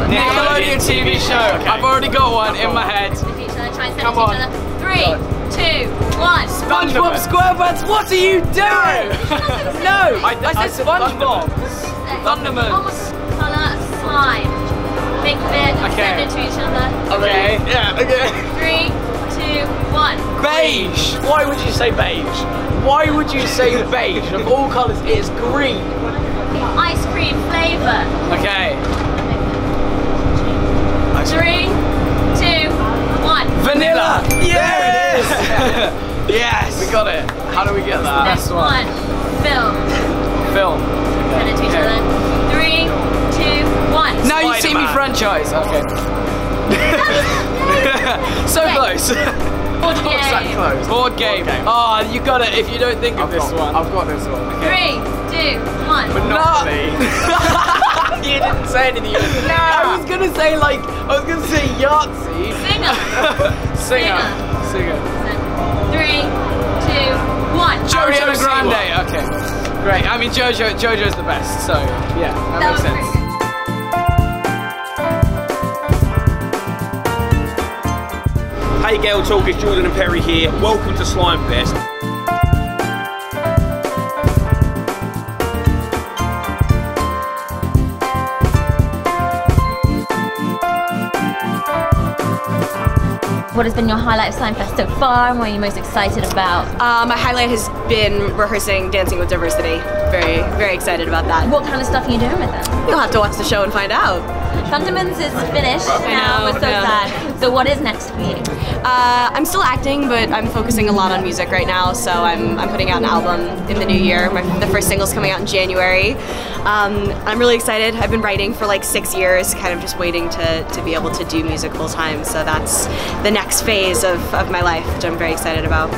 Nickelodeon TV show. Okay. I've already got one in my head. Come on. 3, 2, 1. SpongeBob SquarePants, what are you doing? No, I said SpongeBob. Thundermans. Colour, slime. Think of it and send it to each other. Okay. Yeah, okay. 3, 2, 1. Beige. Why would you say beige? Why would you say beige? Of all colours, it is green. Ice cream flavour. Okay. 3, 2, 1. Vanilla. There it is. Yes. We got it. How do we get that? Next one. Film. Film. Send it to each other. 3, 2, 1. Now you see me franchise. Okay. So close. Board game. Board game. Oh, you got it if you don't think of this one. I've got this one. Okay. 3, 2, 1. Monopoly. You didn't say anything. No. I was gonna say Yahtzee. Singer. Singer. 3, 2, 1. JoJo Grande. Okay. Great. I mean JoJo's the best. So yeah, that makes sense. Hey Girl Talk, it's Jordan and Perry here. Welcome to Slimefest. What has been your highlight of Slimefest so far, and what are you most excited about? My highlight has been rehearsing Dancing with Diversity. Very, very excited about that. What kind of stuff are you doing with them? You'll have to watch the show and find out. Thundermans is finished now, we're so sad. So what is next for you? I'm still acting, but I'm focusing a lot on music right now, so I'm putting out an album in the new year. The first single's coming out in January. I'm really excited. I've been writing for like 6 years, kind of just waiting to be able to do music full time, so that's the next phase of my life, which I'm very excited about.